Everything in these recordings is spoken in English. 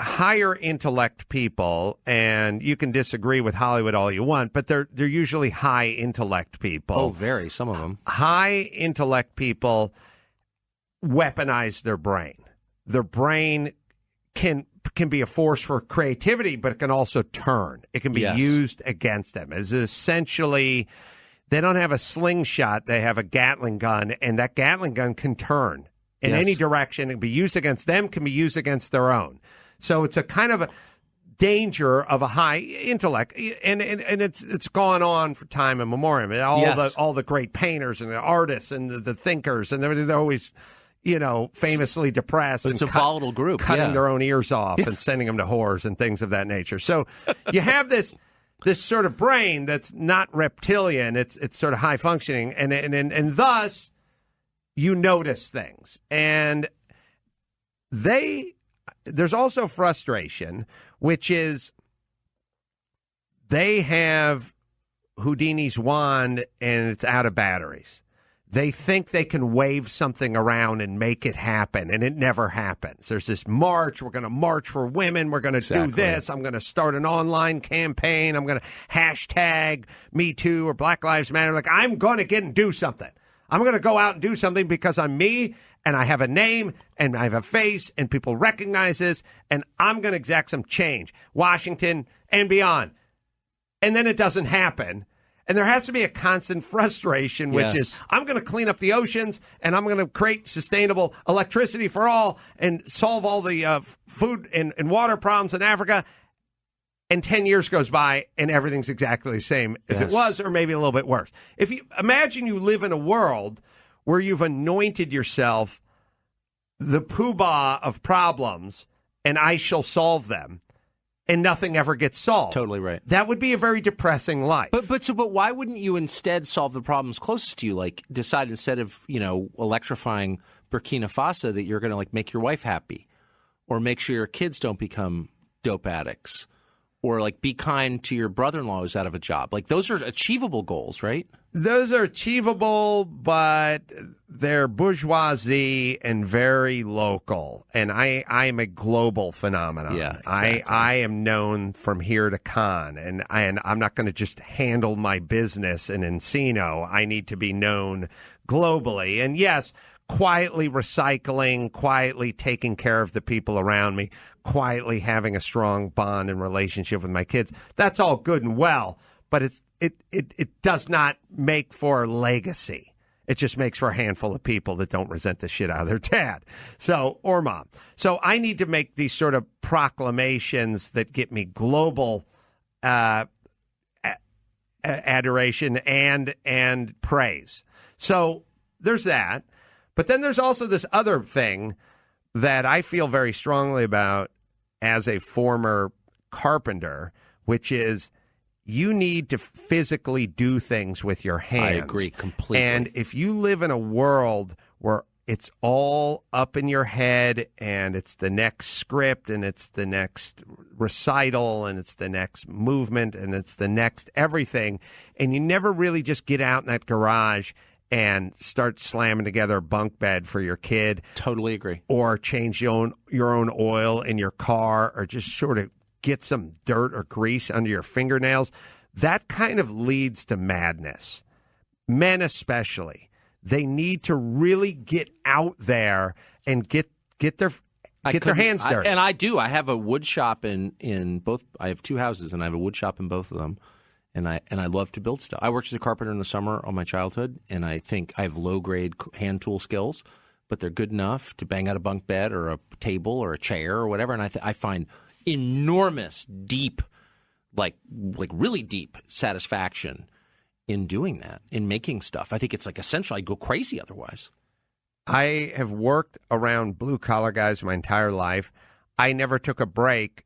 higher intellect people, and you can disagree with Hollywood all you want, but they're usually high intellect people. Oh, very. Some of them. High intellect people weaponize their brain. Their brain can be a force for creativity, but it can also turn. It can be used against them. It's essentially, they don't have a slingshot, they have a Gatling gun, and that Gatling gun can turn in any direction. It can be used against them, can be used against their own. So it's a kind of a danger of a high intellect, and it's gone on for time immemorial. All the great painters and the artists and the thinkers, and they're always, famously depressed. It's a volatile group. Cutting their own ears off and sending them to whores and things of that nature. So you have this sort of brain that's not reptilian. It's sort of high functioning, and thus you notice things. And there's also frustration, which is they have Houdini's wand and it's out of batteries. They think they can wave something around and make it happen, and it never happens. There's this march. We're going to march for women. We're going to do this. I'm going to start an online campaign. I'm going to hashtag Me Too or Black Lives Matter. Like, I'm going to get and do something. I'm going to go out and do something because I'm me, and I have a name, and I have a face, and people recognize this, and I'm going to exact some change. Washington and beyond. And then it doesn't happen. And there has to be a constant frustration, which is, I'm going to clean up the oceans, and I'm going to create sustainable electricity for all and solve all the food and water problems in Africa. And 10 years goes by, and everything's exactly the same as it was, or maybe a little bit worse. If you imagine you live in a world where you've anointed yourself the poobah of problems, and I shall solve them, and nothing ever gets solved. That's totally right. That would be a very depressing life. But why wouldn't you instead solve the problems closest to you? Like, decide instead of, electrifying Burkina Faso that you're going to make your wife happy, or make sure your kids don't become dope addicts, or be kind to your brother-in-law who's out of a job. Those are achievable goals, right? Those are achievable, but they're bourgeoisie and very local. And I'm a global phenomenon. Yeah, exactly. I am known from here to Cannes, and I'm not going to just handle my business in Encino. I need to be known globally. And yes, quietly recycling, quietly taking care of the people around me, quietly having a strong bond and relationship with my kids. That's all good and well, but it does not make for legacy. It just makes for a handful of people that don't resent the shit out of their dad, or mom. So I need to make these sort of proclamations that get me global adoration and praise. So there's that. But then there's also this other thing that I feel very strongly about as a former carpenter, which is you need to physically do things with your hands. I agree completely. And if you live in a world where it's all up in your head and it's the next script and it's the next recital and it's the next movement and it's the next everything, and you never really just get out in that garage and start slamming together a bunk bed for your kid. Totally agree. Or change your own oil in your car, or just sort of get some dirt or grease under your fingernails. That kind of leads to madness. Men especially. They need to really get out there and get their hands dirty. And I do. I have a wood shop in both. I have two houses, and I have a wood shop in both of them. And I love to build stuff. I worked as a carpenter in the summer all my childhood, and I think I have low-grade hand tool skills, but they're good enough to bang out a bunk bed or a table or a chair or whatever. And I find enormous, deep, really deep satisfaction in doing that, in making stuff. I think it's essential. I'd go crazy otherwise. I have worked around blue-collar guys my entire life. I never took a break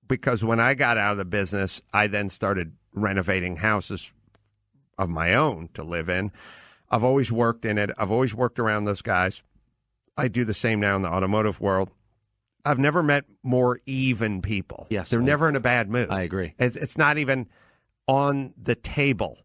because when I got out of the business, I then started renovating houses of my own to live in. I've always worked in it. I've always worked around those guys. I do the same now in the automotive world. I've never met more even people. Yes, They're never in a bad mood. I agree. It's not even on the table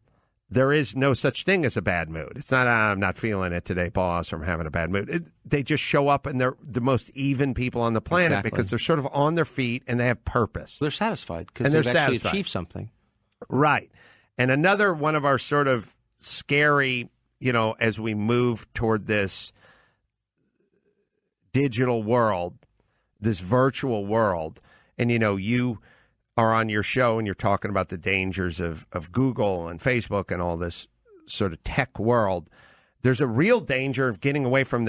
there is no such thing as a bad mood. It's not, I'm not feeling it today, boss, or I'm having a bad mood. They just show up and they're the most even people on the planet because they're sort of on their feet and they have purpose. They're satisfied because they've actually achieved something. Right. And another one of our sort of scary, as we move toward this digital world, this virtual world, and, you are on your show and you're talking about the dangers of Google and Facebook and all this sort of tech world. There's a real danger of getting away from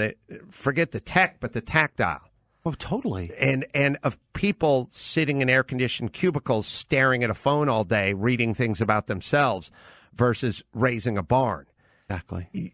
forget the tech, but the tactile. Oh, totally. And of people sitting in air-conditioned cubicles staring at a phone all day, reading things about themselves versus raising a barn. Exactly.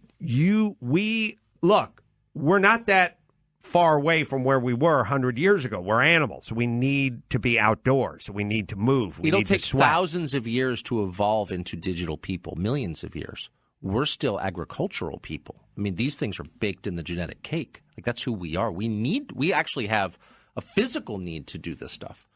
We're not that far away from where we were 100 years ago. We're animals. We need to be outdoors. We need to move. It'll take thousands of years to evolve into digital people, millions of years. We're still agricultural people. I mean, these things are baked in the genetic cake. Like, that's who we are. We actually have a physical need to do this stuff.